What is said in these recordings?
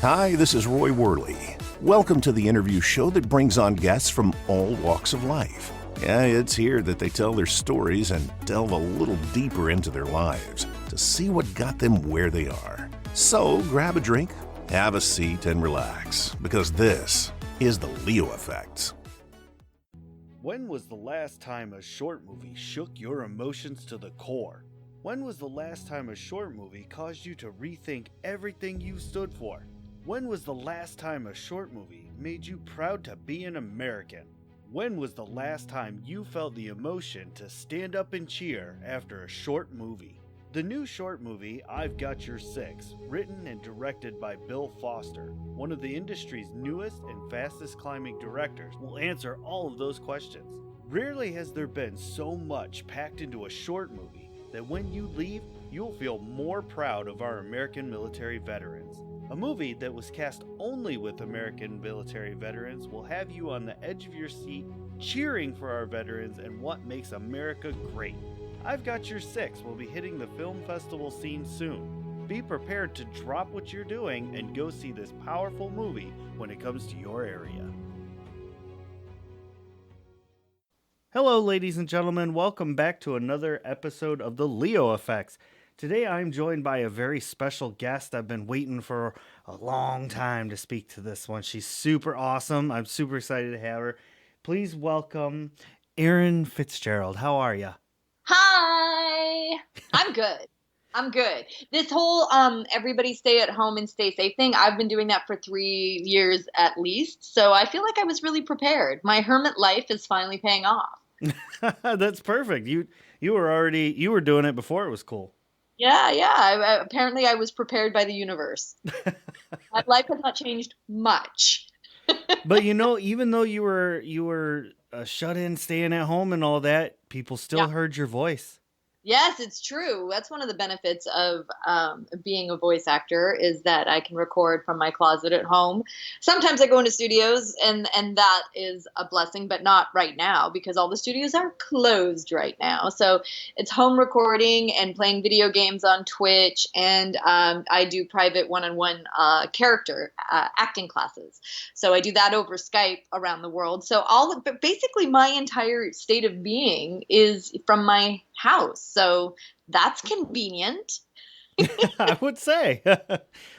Hi, this is Roy Worley. Welcome to the interview show that brings on guests from all walks of life. Yeah, it's here that they tell their stories and delve a little deeper into their lives to see what got them where they are. So grab a drink, have a seat, and relax, because this is the Leo Effect. When was the last time a short movie shook your emotions to the core? When was the last time a short movie caused you to rethink everything you stood for? When was the last time a short movie made you proud to be an American? When was the last time you felt the emotion to stand up and cheer after a short movie? The new short movie, I've Got Your Six, written and directed by Bill Foster, one of the industry's newest and fastest climbing directors, will answer all of those questions. Rarely has there been so much packed into a short movie that when you leave, you'll feel more proud of our American military veterans. A movie that was cast only with American military veterans will have you on the edge of your seat, cheering for our veterans and what makes America great. I've Got Your Six will be hitting the film festival scene soon. Be prepared to drop what you're doing and go see this powerful movie when it comes to your area. Hello, ladies and gentlemen. Welcome back to another episode of the Leo Effects. Today I'm joined by a very special guest. I've been waiting for a long time to speak to this one. She's super awesome. I'm super excited to have her. Please welcome Erin Fitzgerald. How are you? Hi. I'm good. I'm good. This whole everybody stay at home and stay safe thing, I've been doing that for 3 years at least. So I feel like I was really prepared. My hermit life is finally paying off. That's perfect. You were doing it before it was cool. Yeah. Apparently I was prepared by the universe. My life has not changed much. But even though you were shut in, staying at home and all that, people still heard your voice. Yes, it's true. That's one of the benefits of being a voice actor is that I can record from my closet at home. Sometimes I go into studios, and that is a blessing, but not right now because all the studios are closed right now. So it's home recording and playing video games on Twitch, and I do private one-on-one character acting classes. So I do that over Skype around the world. So but basically my entire state of being is from my house. So that's convenient. I would say.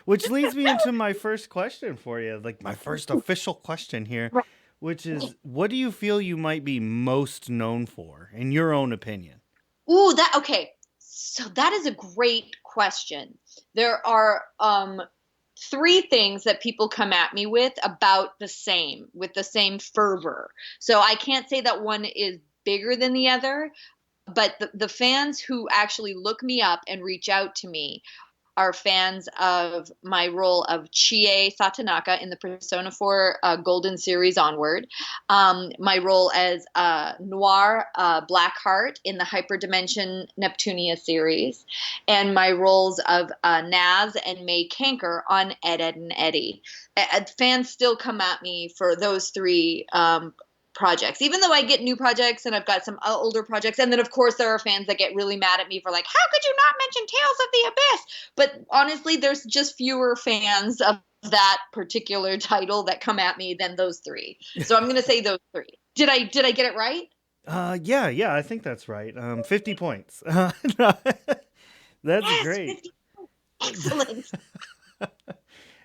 Which leads me into my first question for you, like my first official question here, Right. which is, what do you feel you might be most known for, in your own opinion? Ooh, okay. So that is a great question. There are 3 things that people come at me with the same fervor. So I can't say that one is bigger than the other. But the fans who actually look me up and reach out to me are fans of my role of Chie Satonaka in the Persona 4 Golden series onward, my role as Noir Blackheart in the Hyperdimension Neptunia series, and my roles of Naz and May Kanker on Ed, Edd n Eddy. Fans still come at me for those 3 projects, even though I get new projects and I've got some older projects. And then of course there are fans that get really mad at me for like, how could you not mention Tales of the Abyss? But honestly, there's just fewer fans of that particular title that come at me than those 3. So I'm going to say those 3. Did I get it right? Yeah, I think that's right. 50 points. That's great. 50. Excellent.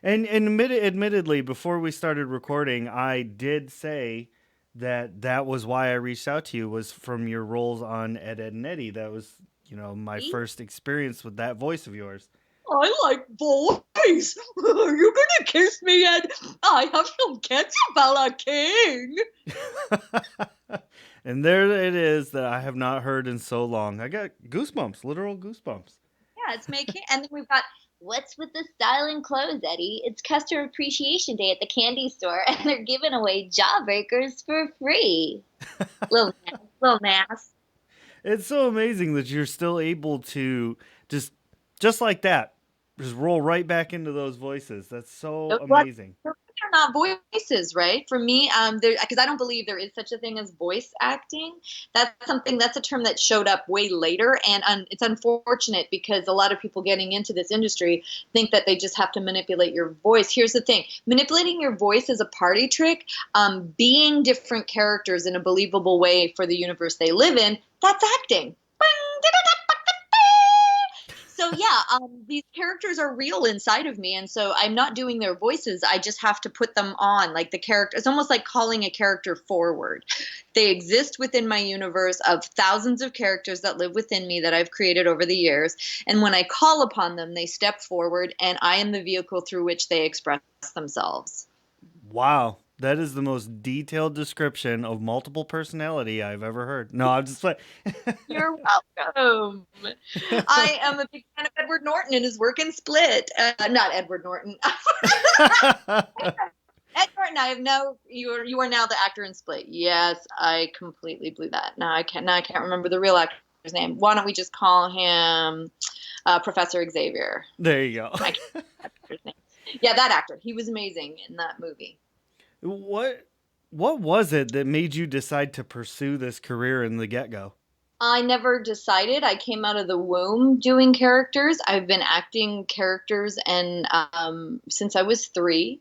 And admittedly, before we started recording, I did say that was why I reached out to you, was from your roles on Ed, Edd n Eddy. That was, my first experience with that voice of yours. I like boys. Are you gonna kiss me, Ed? I have some Quetzalcoatl King. And there it is that I have not heard in so long. I got goosebumps, literal goosebumps. Yeah, it's May King. And then we've got, what's with the style and clothes, Eddie? It's Customer Appreciation Day at the candy store, and they're giving away Jawbreakers for free. Little Nas. It's so amazing that you're still able to just like that, just roll right back into those voices. That's so amazing. They're not voices, right? For me, because I don't believe there is such a thing as voice acting. That's a term that showed up way later, and it's unfortunate because a lot of people getting into this industry think that they just have to manipulate your voice. Here's the thing: manipulating your voice is a party trick. Being different characters in a believable way for the universe they live in, that's acting. So yeah, these characters are real inside of me, and so I'm not doing their voices. I just have to put them on, like the character. It's almost like calling a character forward. They exist within my universe of thousands of characters that live within me that I've created over the years. And when I call upon them, they step forward, and I am the vehicle through which they express themselves. Wow. That is the most detailed description of multiple personality I've ever heard. No, I'm just like, You're welcome. I am a big fan of Edward Norton and his work in Split. Not Edward Norton. Ed Norton, you are now the actor in Split. Yes, I completely blew that. Now I can't remember the real actor's name. Why don't we just call him Professor Xavier? There you go. I can't remember that actor's name. Yeah, that actor. He was amazing in that movie. What was it that made you decide to pursue this career in the get-go? I never decided. I came out of the womb doing characters. I've been acting characters, and since I was 3,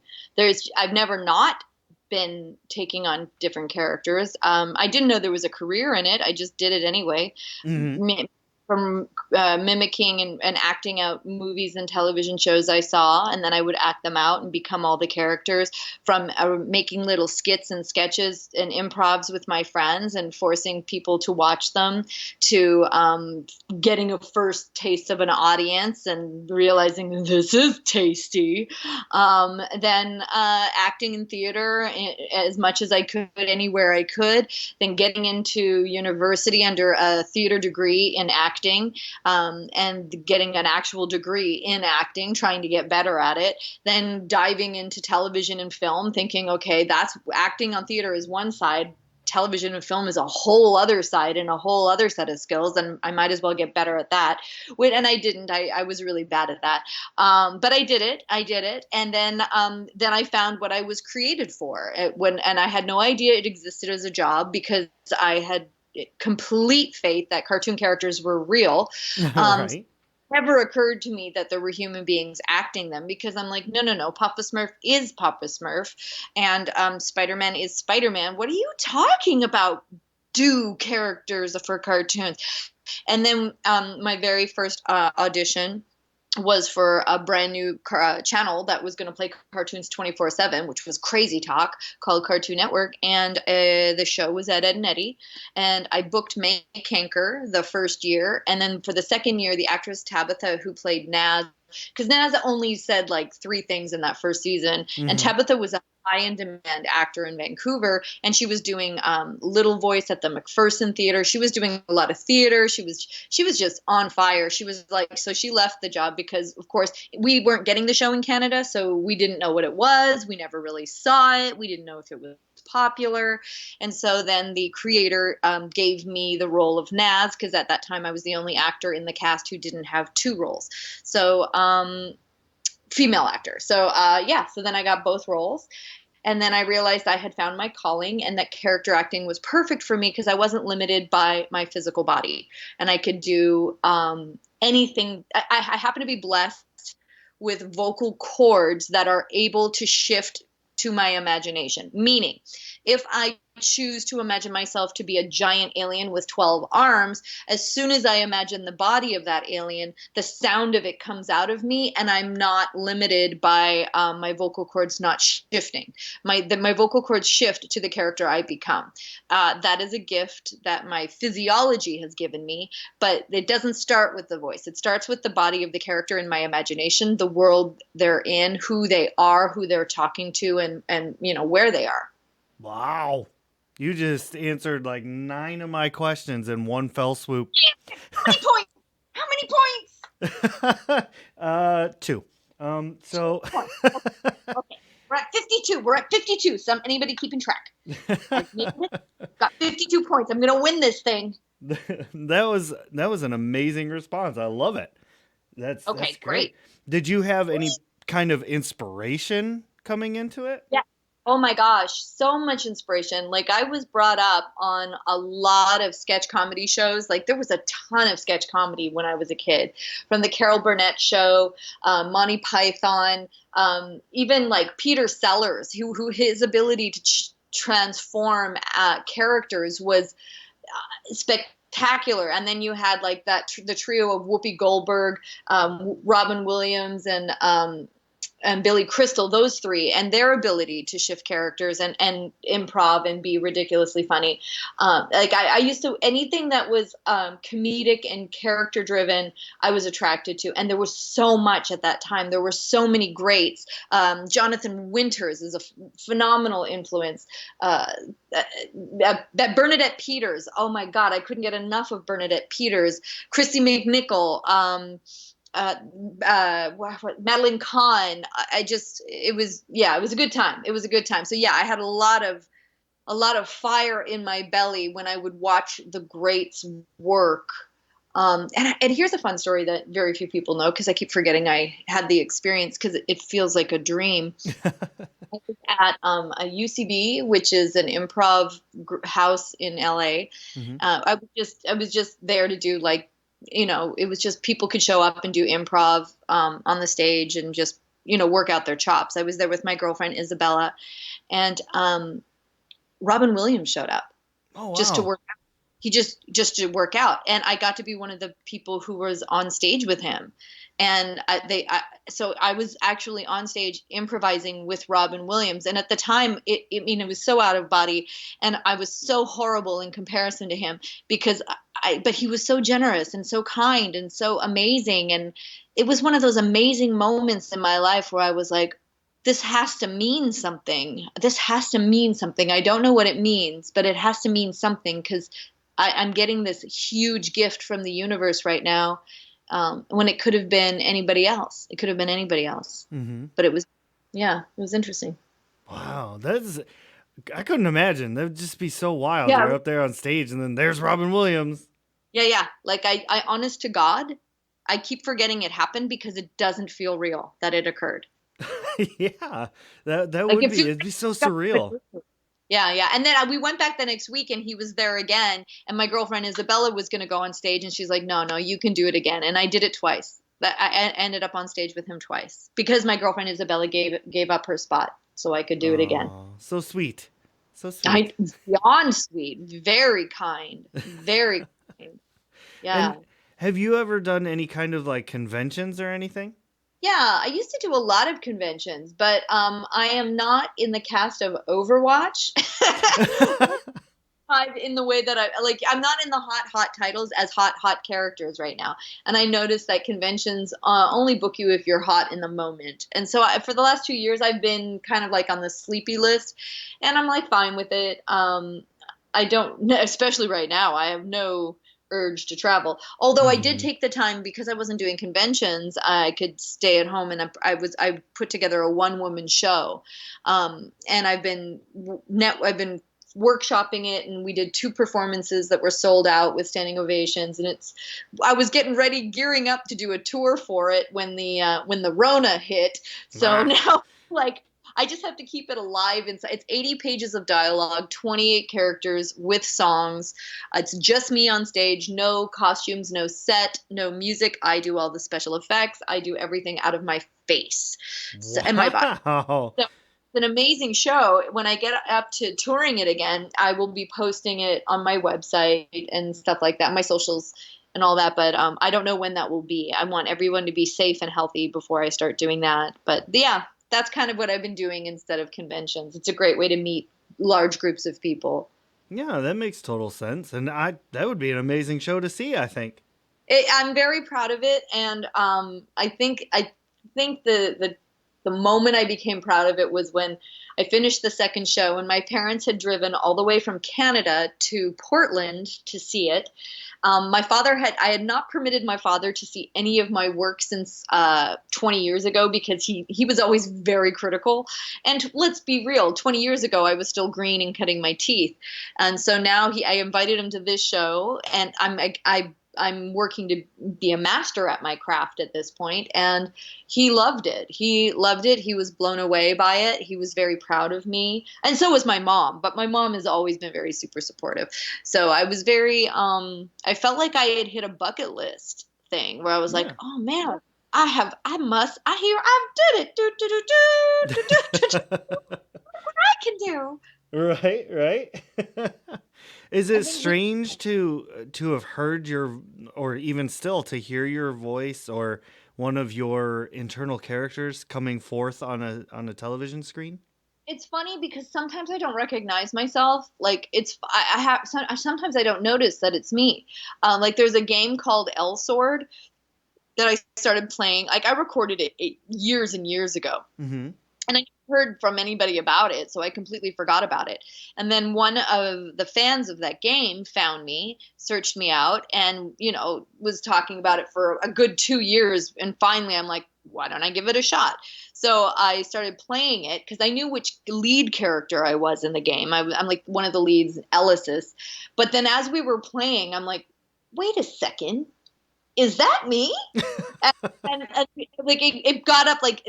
I've never not been taking on different characters. I didn't know there was a career in it. I just did it anyway. Mm-hmm. From mimicking and acting out movies and television shows I saw, and then I would act them out and become all the characters, from making little skits and sketches and improvs with my friends and forcing people to watch them, to getting a first taste of an audience and realizing this is tasty. Then acting in theater as much as I could, anywhere I could, then getting into university under a theater degree in acting, and getting an actual degree in acting, trying to get better at it, then diving into television and film, thinking, okay, that's acting on theater is one side, television and film is a whole other side and a whole other set of skills, and I might as well get better at that. And I didn't. I was really bad at that, but I did it, and then I found what I was created for. And I had no idea it existed as a job, because I had complete faith that cartoon characters were real. Right. Never occurred to me that there were human beings acting them, because I'm like, no, Papa Smurf is Papa Smurf, and Spider-Man is Spider-Man. What are you talking about? Do characters for cartoons? And then my very first audition was for a brand new channel that was going to play cartoons 24/7, which was Crazy Talk, called Cartoon Network. And the show was at Ed and Eddie. And I booked May Kanker the first year. And then for the second year, the actress Tabitha, who played Naz, because Naz only said like 3 things in that first season. Mm-hmm. And Tabitha was a high in demand actor in Vancouver, and she was doing little voice at the McPherson Theater. She was doing a lot of theater. She was just on fire. She was like, so she left the job because, of course, we weren't getting the show in Canada, so we didn't know what it was. We never really saw it. We didn't know if it was popular. And so then the creator gave me the role of Naz, because at that time I was the only actor in the cast who didn't have 2 roles. So female actor. So so then I got both roles. And then I realized I had found my calling, and that character acting was perfect for me because I wasn't limited by my physical body, and I could do anything. I happen to be blessed with vocal cords that are able to shift to my imagination. Meaning, if I choose to imagine myself to be a giant alien with 12 arms, as soon as I imagine the body of that alien, the sound of it comes out of me, and I'm not limited by my vocal cords not shifting. My vocal cords shift to the character I become. That is a gift that my physiology has given me, but it doesn't start with the voice. It starts with the body of the character in my imagination, the world they're in, who they are, who they're talking to, and where they are. Wow. You just answered like 9 of my questions in one fell swoop. How many points? How many points? 2. So Okay. We're at 52. We're at 52. Anybody keeping track? Got 52 points. I'm gonna win this thing. that was an amazing response. I love it. That's great. Great. Did you have any kind of inspiration coming into it? Yeah. Oh my gosh, so much inspiration. Like I was brought up on a lot of sketch comedy shows. Like there was a ton of sketch comedy when I was a kid, from the Carol Burnett show, Monty Python, even like Peter Sellers, who his ability to transform characters was spectacular. And then you had like the trio of Whoopi Goldberg, Robin Williams, and Billy Crystal, those three, and their ability to shift characters and improv and be ridiculously funny. Like I used to, anything that was comedic and character driven, I was attracted to. And there was so much at that time. There were so many greats. Jonathan Winters is a phenomenal influence. That Bernadette Peters, oh my God, I couldn't get enough of Bernadette Peters. Christy McNichol, Madeline Kahn. It was a good time. It was a good time. So yeah, I had a lot of fire in my belly when I would watch the greats work. And here's a fun story that very few people know, because I keep forgetting I had the experience, because it feels like a dream. I was at a UCB, which is an improv house in LA. Mm-hmm. I was just there to do, like, it was just people could show up and do improv on the stage and just, work out their chops. I was there with my girlfriend, Isabella, and Robin Williams showed up. Oh, wow. Just to work out. He just to work out. And I got to be one of the people who was on stage with him. And so I was actually on stage improvising with Robin Williams. And at the time, it was so out of body, and I was so horrible in comparison to him, because but he was so generous and so kind and so amazing. And it was one of those amazing moments in my life where I was like, this has to mean something. This has to mean something. I don't know what it means, but it has to mean something, because I'm getting this huge gift from the universe right now. When it could have been anybody else. It could have been anybody else. Mm-hmm. But it was interesting. Wow. I couldn't imagine. That would just be so wild. Yeah. You're up there on stage and then there's Robin Williams. Yeah. Like I honest to God, I keep forgetting it happened, because it doesn't feel real that it occurred. Yeah. That like would be. It'd be so surreal. Yeah. And then we went back the next week, and he was there again. And my girlfriend Isabella was going to go on stage, and she's like, no, you can do it again. And I did it twice. I ended up on stage with him twice, because my girlfriend Isabella gave up her spot so I could do it again. So sweet. So sweet. Beyond sweet. Very kind. Very kind. Yeah. And have you ever done any kind of like conventions or anything? Yeah, I used to do a lot of conventions, but I am not in the cast of Overwatch. In the way that I'm not in the hot titles as hot characters right now. And I noticed that conventions only book you if you're hot in the moment. And so for the last 2 years, I've been kind of like on the sleepy list, and I'm like fine with it. I don't, especially right now, I have no urge to travel. Although I did take the time, because I wasn't doing conventions, I could stay at home, and I put together a one-woman show. And I've been workshopping it, and we did 2 performances that were sold out with standing ovations. And I was gearing up to do a tour for it when the Rona hit. So now, like, I just have to keep it alive inside. It's 80 pages of dialogue, 28 characters with songs. It's just me on stage, no costumes, no set, no music. I do all the special effects. I do everything out of my face and my body. So it's an amazing show. When I get up to touring it again, I will be posting it on my website and stuff like that, my socials and all that. But I don't know when that will be. I want everyone to be safe and healthy before I start doing that. But yeah. That's kind of what I've been doing instead of conventions. It's a great way to meet large groups of people. Yeah, that makes total sense. And that would be an amazing show to see, I think. I'm very proud of it. And I think the moment I became proud of it was when I finished the second show, and my parents had driven all the way from Canada to Portland to see it. I had not permitted my father to see any of my work since 20 years ago, because he was always very critical. And let's be real, 20 years ago, I was still green and cutting my teeth. And so now I invited him to this show, and I I'm working to be a master at my craft at this point. And he loved it. He loved it. He was blown away by it. He was very proud of me. And so was my mom, but my mom has always been very super supportive. So I was very, I felt like I had hit a bucket list thing where I was like, oh man, I did it. What I can do. Right. Is it strange to have heard or even still to hear your voice or one of your internal characters coming forth on a television screen? It's funny because sometimes I don't recognize myself. Like sometimes I don't notice that it's me. Like there's a game called L Sword that I started playing. Like I recorded it years and years ago. Mm-hmm. And I never heard from anybody about it, so I completely forgot about it. And then one of the fans of that game found me, searched me out, and, was talking about it for a good 2 years. And finally, I'm like, why don't I give it a shot? So I started playing it because I knew which lead character I was in the game. I'm like one of the leads, Elysis. But then as we were playing, I'm like, wait a second. Is that me? and like it got up like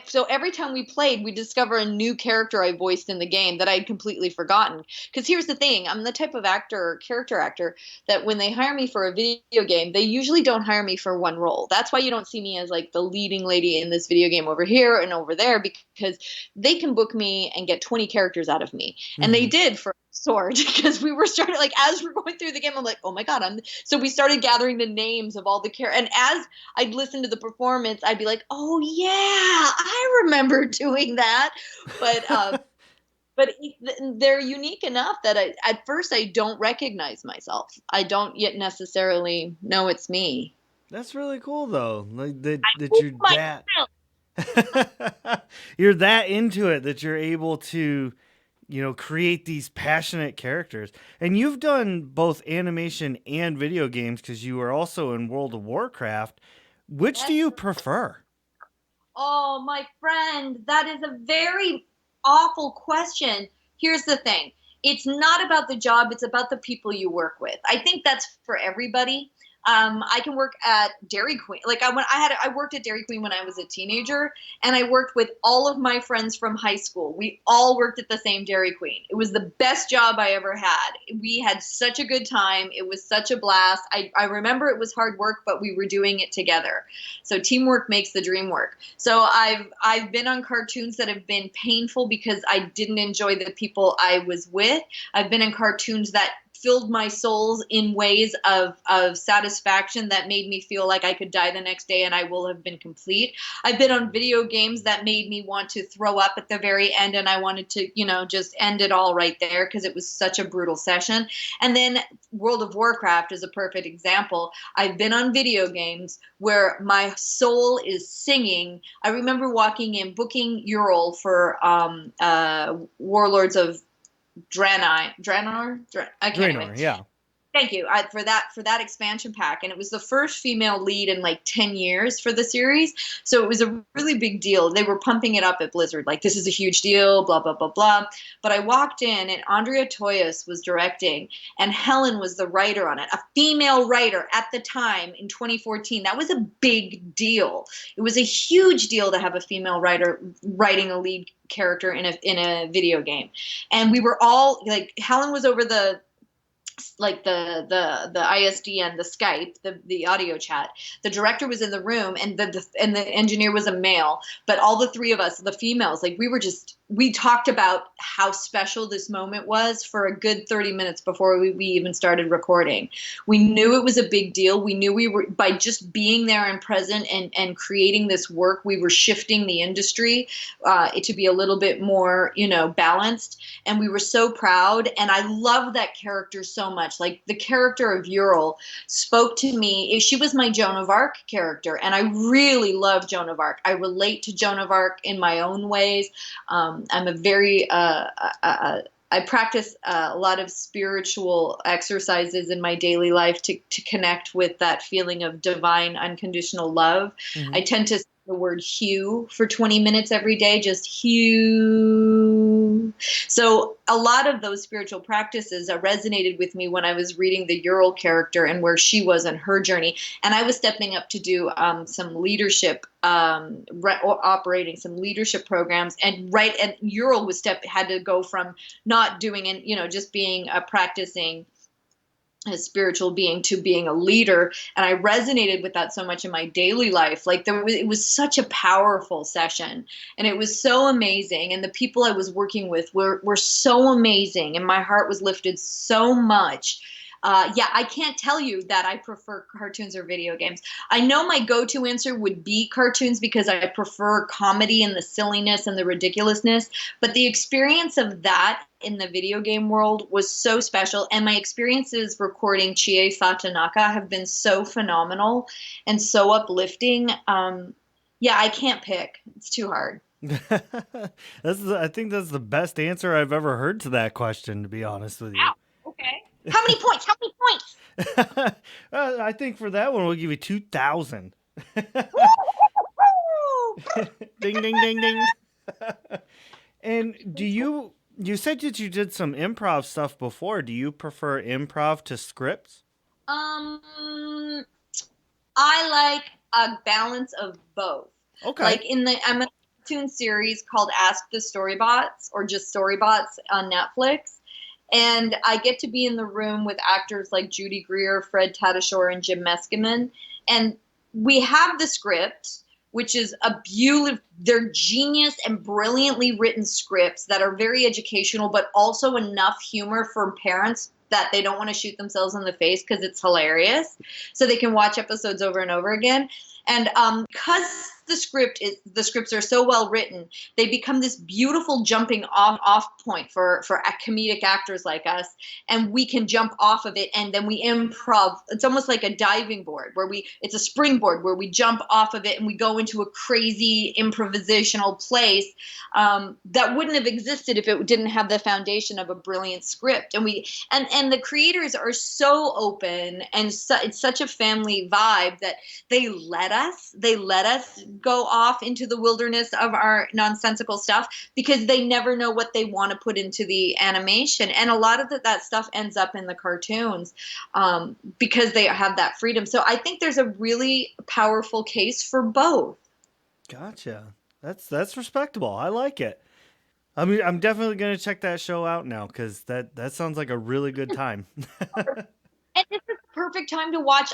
so every time we played, we discover a new character I voiced in the game that I'd completely forgotten. Because here's the thing, I'm the type of character actor that when they hire me for a video game, they usually don't hire me for one role. That's why you don't see me as like the leading lady in this video game over here and over there, because they can book me and get 20 characters out of me. Mm-hmm. And they did for Sword, because we were starting, like, as we're going through the game, I'm like, oh my god, so we started gathering the names of all the characters, and as I'd listen to the performance, I'd be like, oh yeah, I remember doing that. But they're unique enough that at first I don't recognize myself. I don't yet necessarily know it's me. That's really cool though, like that you're that into it that you're able to create these passionate characters. And you've done both animation and video games because you were also in World of Warcraft. Which do you prefer? Oh, my friend, that is a very awful question. Here's the thing. It's not about the job. It's about the people you work with. I think that's for everybody. I can work at Dairy Queen. Like I worked at Dairy Queen when I was a teenager, and I worked with all of my friends from high school. We all worked at the same Dairy Queen. It was the best job I ever had. We had such a good time. It was such a blast. I remember it was hard work, but we were doing it together. So teamwork makes the dream work. So I've been on cartoons that have been painful because I didn't enjoy the people I was with. I've been in cartoons that filled my souls in ways of satisfaction that made me feel like I could die the next day and I will have been complete. I've been on video games that made me want to throw up at the very end, and I wanted to, just end it all right there because it was such a brutal session. And then World of Warcraft is a perfect example. I've been on video games where my soul is singing. I remember walking in, booking Ural for Warlords of Draenor. I can't even. Yeah. Thank you for that expansion pack, and it was the first female lead in like 10 years for the series, so it was a really big deal. They were pumping it up at Blizzard, like this is a huge deal, blah blah blah blah. But I walked in, and Andrea Toyas was directing, and Helen was the writer on it, a female writer at the time in 2014. That was a big deal. It was a huge deal to have a female writer writing a lead character in a video game, and we were all like, Helen was over the ISD and the Skype, the audio chat. The director was in the room, and the engineer was a male. But all the three of us, the females, like we talked about how special this moment was for a good 30 minutes before we even started recording. We knew it was a big deal. We knew we were, by just being there and present and creating this work, we were shifting the industry to be a little bit more, balanced. And we were so proud. And I love that character so much. Like the character of Ural spoke to me. She was my Joan of Arc character, and I really love Joan of Arc. I relate to Joan of Arc in my own ways. I'm a very I practice a lot of spiritual exercises in my daily life to connect with that feeling of divine unconditional love. Mm-hmm. I tend to say the word hue for 20 minutes every day, just hue. So a lot of those spiritual practices resonated with me when I was reading the Ural character and where she was in her journey. And I was stepping up to do some leadership, operating some leadership programs. And Ural had to go from not doing and, just being a practicing a spiritual being to being a leader. And I resonated with that so much in my daily life. Like it was such a powerful session and it was so amazing. And the people I was working with were so amazing. And my heart was lifted so much. I can't tell you that I prefer cartoons or video games. I know my go-to answer would be cartoons because I prefer comedy and the silliness and the ridiculousness. But the experience of that in the video game world was so special. And my experiences recording Chie Satonaka have been so phenomenal and so uplifting. I can't pick. It's too hard. I think that's the best answer I've ever heard to that question, to be honest with you. Wow. Okay. How many points? How many points? I think for that one, we'll give you 2,000. Ding, ding, ding, ding. And you said that you did some improv stuff before. Do you prefer improv to scripts? I like a balance of both. Okay. Like I'm in a cartoon series called Ask the Storybots or just Storybots on Netflix. And I get to be in the room with actors like Judy Greer, Fred Tatasciore, and Jim Meskimen. And we have the script, which is they're genius and brilliantly written scripts that are very educational, but also enough humor for parents that they don't want to shoot themselves in the face because it's hilarious. So they can watch episodes over and over again. And because the scripts are so well written, they become this beautiful jumping off point for comedic actors like us, and we can jump off of it and then we improv. It's almost like a diving board it's a springboard where we jump off of it and we go into a crazy improvisational place that wouldn't have existed if it didn't have the foundation of a brilliant script. And the creators are so open and it's such a family vibe that they let us go off into the wilderness of our nonsensical stuff because they never know what they want to put into the animation. And a lot of that stuff ends up in the cartoons because they have that freedom. So I think there's a really powerful case for both. Gotcha. That's respectable. I like it. I mean, I'm definitely going to check that show out now because that sounds like a really good time. And this is the perfect time to watch.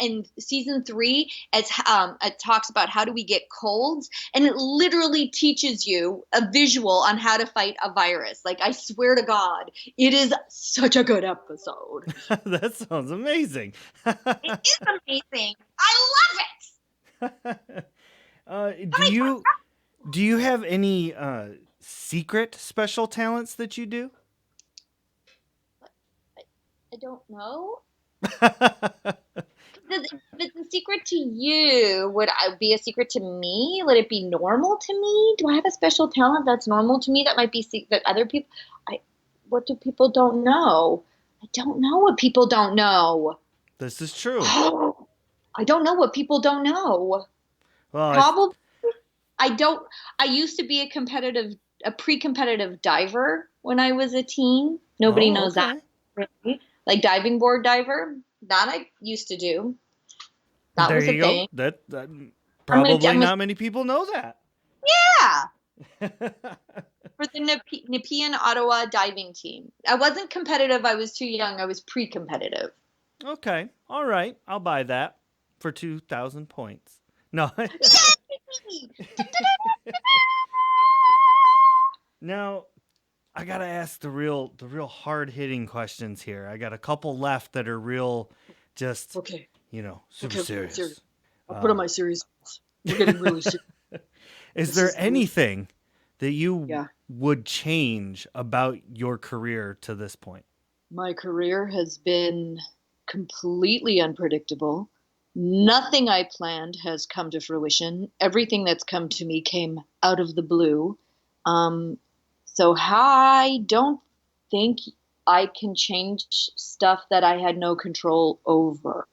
In season 3, it talks about how do we get colds, and it literally teaches you a visual on how to fight a virus. Like, I swear to God, it is such a good episode. That sounds amazing. It is amazing. I love it. Do you have any secret special talents that you do? I don't know. If it's a secret to you, would I be a secret to me? Would it be normal to me? Do I have a special talent that's normal to me that might be that other people? What do people don't know? I don't know what people don't know. This is true. I don't know what people don't know. Well, probably. I don't. I used to be a pre-competitive diver when I was a teen. Nobody knows that. Really. Like diving board diver, that I used to do. That was a thing. That probably not many people know that. Yeah. For the Nepean Ottawa diving team. I wasn't competitive. I was too young. I was pre-competitive. Okay. All right. I'll buy that for 2,000 points. No. Now, I gotta ask the real hard-hitting questions here. I got a couple left that are real, just super serious. I'll put on my serious. We're getting really serious. Is there anything that you would change about your career to this point? My career has been completely unpredictable. Nothing I planned has come to fruition. Everything that's come to me came out of the blue. So I don't think I can change stuff that I had no control over.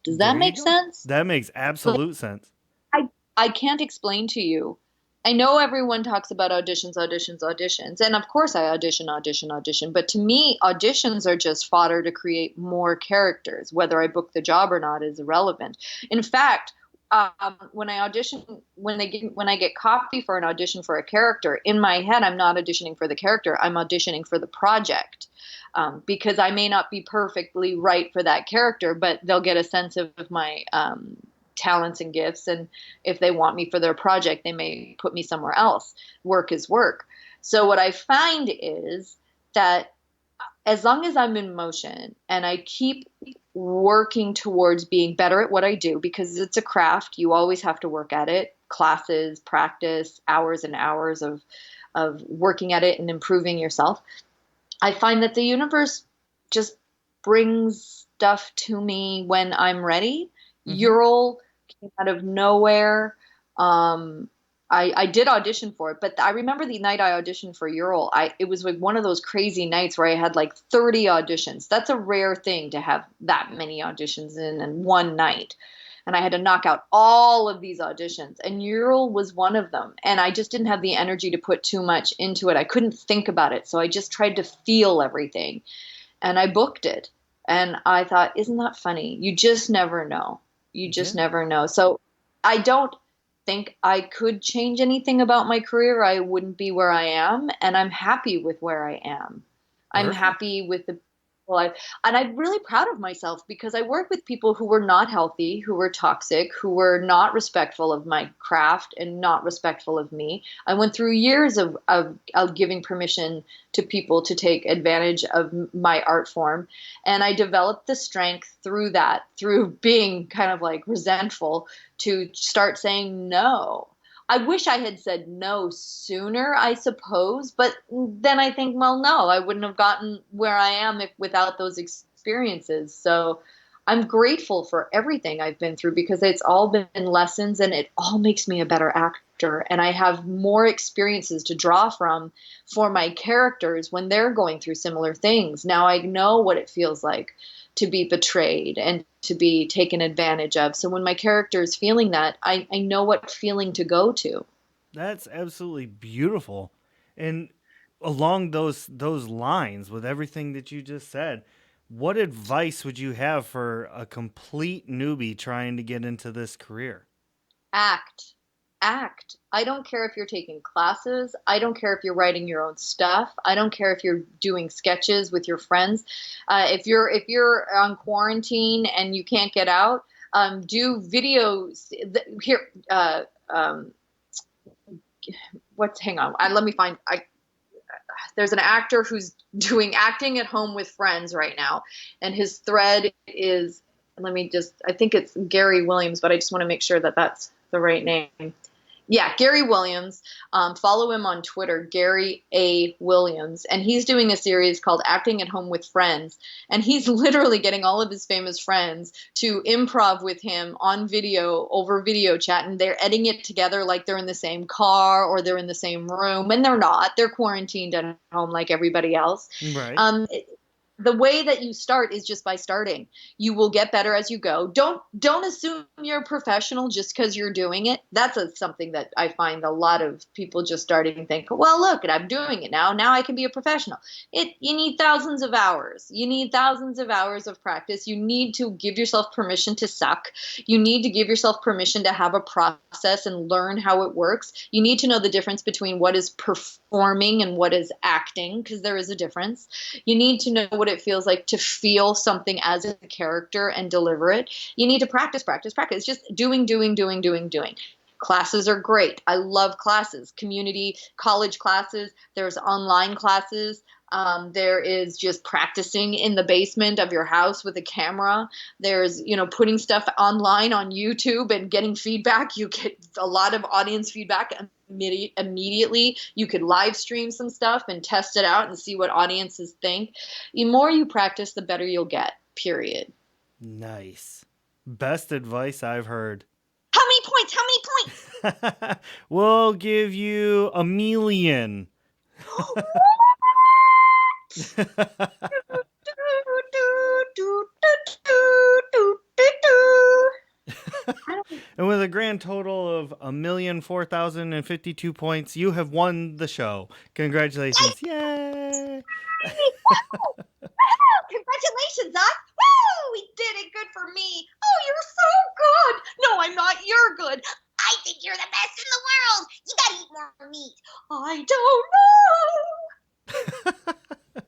Does that make sense? That makes absolute sense. I can't explain to you I know everyone talks about auditions. And of course I audition. But to me, auditions are just fodder to create more characters. Whether I book the job or not is irrelevant. In fact, when I audition, when I get copy for an audition for a character, in my head, I'm not auditioning for the character. I'm auditioning for the project. Because I may not be perfectly right for that character, but they'll get a sense of my talents and gifts. And if they want me for their project, they may put me somewhere else. Work is work. So what I find is that as long as I'm in motion and I keep working towards being better at what I do, because it's a craft, you always have to work at it, classes, practice, hours and hours of working at it and improving yourself. I find that the universe just brings stuff to me when I'm ready. Ural came out of nowhere. I did audition for it, but I remember the night I auditioned for Ural, it was like one of those crazy nights where I had like 30 auditions. That's a rare thing to have that many auditions in one night. And I had to knock out all of these auditions, and Ural was one of them. And I just didn't have the energy to put too much into it. I couldn't think about it. So I just tried to feel everything, and I booked it. And I thought, isn't that funny? You just never know. You just never know. So I don't think I could change anything about my career. I wouldn't be where I am. And I'm happy with where I am. I'm happy with the people and I'm really proud of myself because I work with people who were not healthy, who were toxic, who were not respectful of my craft and not respectful of me. I went through years of giving permission to people to take advantage of my art form. And I developed the strength through that, through being kind of like resentful, to start saying no. I wish I had said no sooner, I suppose, but then I think, well, no, I wouldn't have gotten where I am without those experiences. So I'm grateful for everything I've been through because it's all been lessons and it all makes me a better actor. And I have more experiences to draw from for my characters when they're going through similar things. Now I know what it feels like to be betrayed and to be taken advantage of. So when my character is feeling that, I know what feeling to go to. That's absolutely beautiful. And along those lines with everything that you just said, what advice would you have for a complete newbie trying to get into this career? Act. Act. I don't care if you're taking classes. I don't care if you're writing your own stuff. I don't care if you're doing sketches with your friends. If you're on quarantine and you can't get out, do videos. Here, hang on. Let me find. There's an actor who's doing acting at home with friends right now, and his thread is. I think it's Gary Williams, but I just want to make sure that that's the right name. Yeah, Gary Williams. Follow him on Twitter, Gary A. Williams. And he's doing a series called Acting at Home with Friends. And he's literally getting all of his famous friends to improv with him on video, over video chat. And they're editing it together like they're in the same car or they're in the same room. And they're not. They're quarantined at home like everybody else. Right. The way that you start is just by starting. You will get better as you go. Don't assume you're a professional just because you're doing it. That's something that I find a lot of people just starting to think, well, look, I'm doing it now. Now I can be a professional. You need thousands of hours. You need thousands of hours of practice. You need to give yourself permission to suck. You need to give yourself permission to have a process and learn how it works. You need to know the difference between what is performing and what is acting, because there is a difference. You need to know what it feels like to feel something as a character and deliver it. You need to practice. It's just doing. Classes are great. I love classes, community college classes. There's online classes. There is just practicing in the basement of your house with a camera. There's, putting stuff online on YouTube and getting feedback. You get a lot of audience feedback immediately. You could live stream some stuff and test it out and see what audiences think. The more you practice, the better you'll get, period. Nice. Best advice I've heard. How many points? We'll give you 1,000,000. And with a grand total of 1,004,052 points, you have won the show. Congratulations. Yay! Congratulations, us! Woo! We did it. Good for me. Oh, you're so good. No, I'm not. You're good. I think you're the best in the world. You gotta eat more meat. I don't know.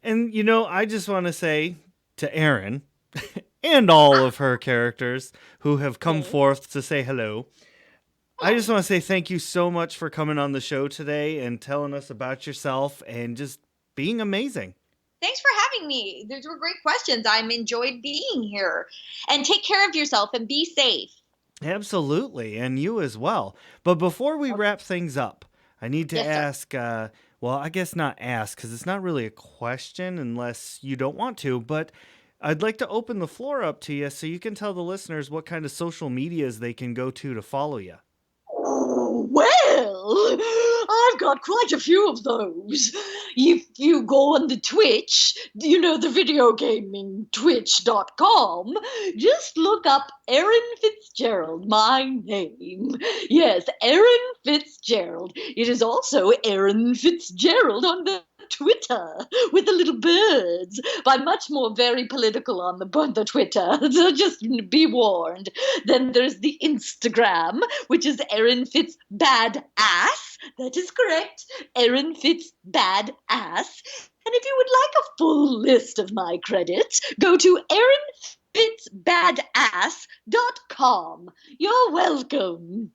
And, I just want to say to Erin and all of her characters who have come forth to say hello, I just want to say thank you so much for coming on the show today and telling us about yourself and just being amazing. Thanks for having me. Those were great questions. I'm enjoyed being here. And take care of yourself and be safe. Absolutely, and you as well. But before we wrap things up, I need to ask, well, I guess not ask, because it's not really a question unless you don't want to, but I'd like to open the floor up to you so you can tell the listeners what kind of social medias they can go to follow you. Well, I've got quite a few of those. If you go on the Twitch, the video gaming twitch.com, just look up Erin Fitzgerald, my name. Yes, Erin Fitzgerald. It is also Erin Fitzgerald on the Twitter with the little birds, but much more very political on the Twitter, so just be warned. Then there's the Instagram, which is Erin Fitz Bad Ass. That is correct, Erin Fitz Bad Ass. And if you would like a full list of my credits, go to erinfitzbadass.com. You're welcome.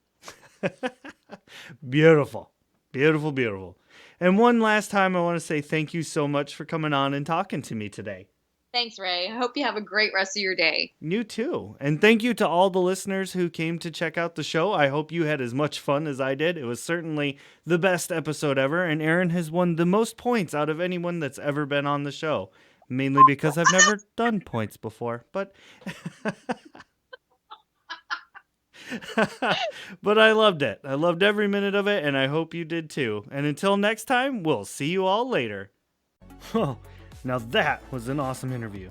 Beautiful, beautiful, beautiful. And one last time, I want to say thank you so much for coming on and talking to me today. Thanks, Ray. I hope you have a great rest of your day. You too. And thank you to all the listeners who came to check out the show. I hope you had as much fun as I did. It was certainly the best episode ever, and Erin has won the most points out of anyone that's ever been on the show. Mainly because I've never done points before, but... But I loved it. I loved every minute of it, and I hope you did too. And until next time, we'll see you all later. Oh, now that was an awesome interview.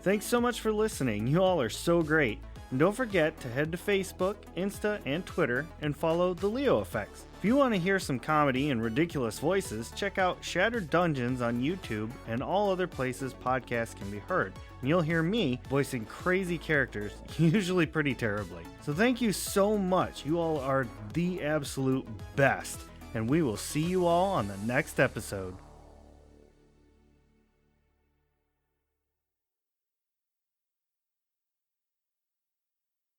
Thanks so much for listening. You all are so great. And don't forget to head to Facebook, Insta, and Twitter and follow The Leo Effects. If you want to hear some comedy and ridiculous voices, check out Shattered Dungeons on YouTube and all other places podcasts can be heard. And you'll hear me voicing crazy characters, usually pretty terribly. So thank you so much. You all are the absolute best. And we will see you all on the next episode.